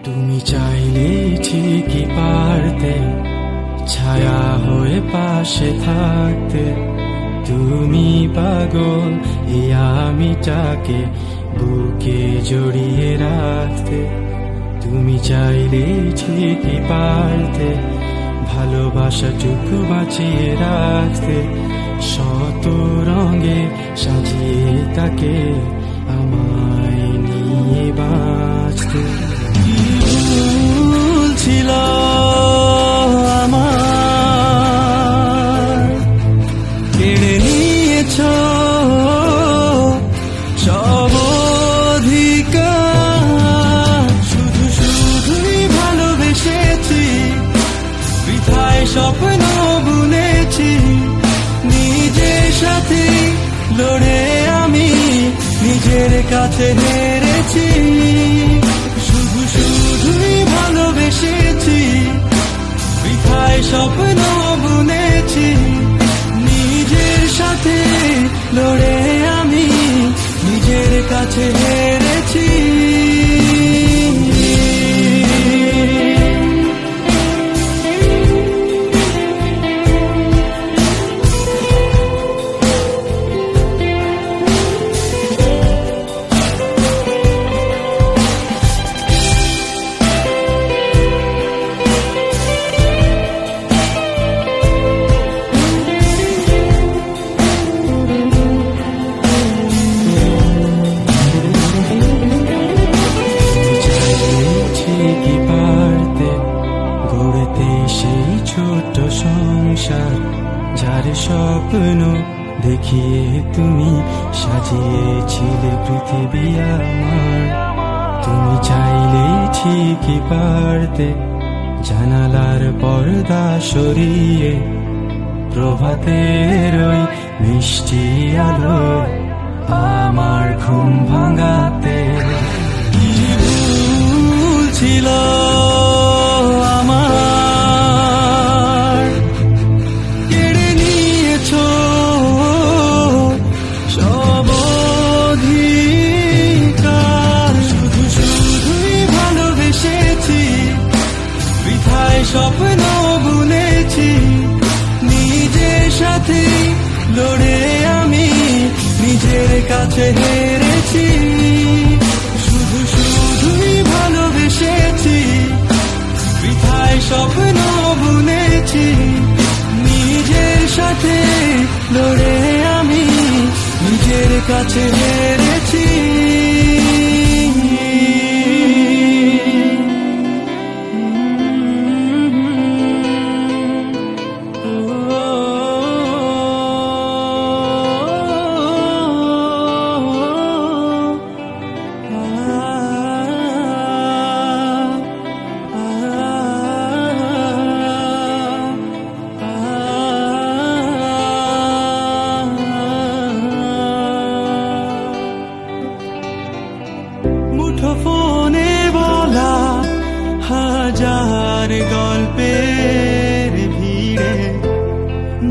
তুমি চাইলে ঠিকই পারতে ছায়া হয়ে পাশে থাকতে। তুমি পাগল এই আমিটাকে বুকে জড়িয়ে রাখতে। তুমি চাইলে ঠিকই পারতে ভালোবাসাটুকু বাঁচিয়ে রাখতে। শত রঙে সাজিয়ে তাকে আমায় নিয়ে বাঁচতে। কি ভুল ছিল আমার, কেড়ে নিয়েছ সব অধিকার। শুধু শুধুই ভালোবেসেছি, বৃথায় স্বপ্ন বুনেছি। নিজের সাথে লড়ে আমি নিজের কাছে হেরেছি। শুধু শুধুই ভালোবেসেছি, বৃথায় স্বপ্ন বুনেছি। নিজের সাথে লড়ে আমি নিজের কাছে হেরেছি। সেই ছোট সংসার যার স্বপ্ন দেখিয়ে তুমি সাজিয়েছিলে পৃথিবী আমার। তুমি চাইলে ঠিকই পারতে জানালার পর্দা সরিয়ে প্রভাতের ওই মিষ্টি আলো আমার ঘুম ভাঙাতে। কি ভুল ছিল আমার, কেড়ে নিয়েছ সব অধিকার। শুধু শুধুই ভালোবেসেছি, বৃথায় স্বপ্ন বুনেছি। নিজের সাথে লড়ে আমি নিজের কাছে হেরেছি। শুধু শুধুই ভালোবেসেছি, বৃথায় স্বপ্ন বুনেছি। নিজের সাথে লড়ে আমি নিজের কাছে হেরেছি। ফোনে বলা হাজার গল্পের ভিড়ে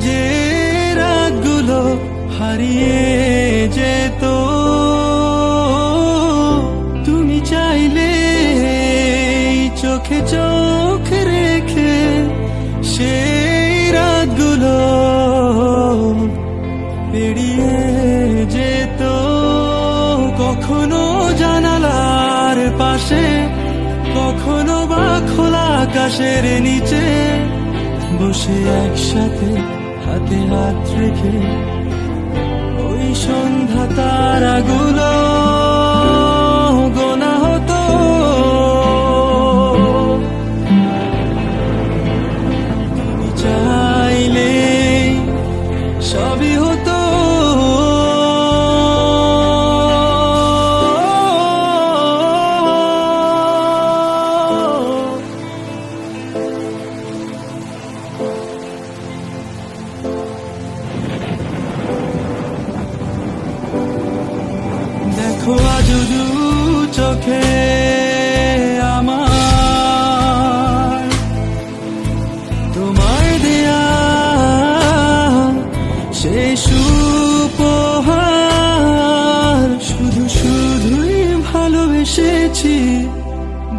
যে রাতগুলো হারিয়ে যেত। তুমি চাইলে চোখে চোখ রেখে সেই রাতগুলো পেরিয়ে যেত। কখনো জানালার পাশে, কখনো বা খোলা আকাশের নিচে বসে একসাথে হাতে হাত রেখে ওই সন্ধ্যা তারাগুলো গোনা হতো। তুমি চাইলে সবই হতো।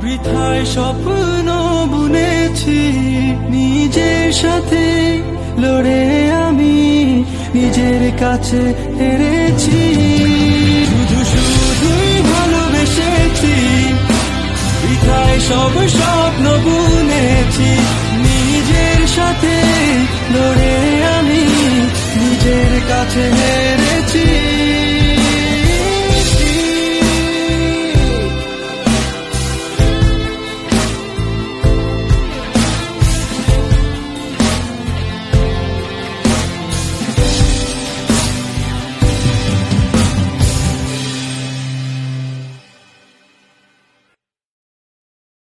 বৃথায় স্বপ্ন বুনেছি, নিজের সাথে লড়ে আমি নিজের কাছে হেরেছি। শুধু শুধুই ভালোবেসেছি, বৃথায় সব স্বপ্ন বুনেছি, নিজের সাথে লড়ে আমি নিজের কাছে হেরেছি।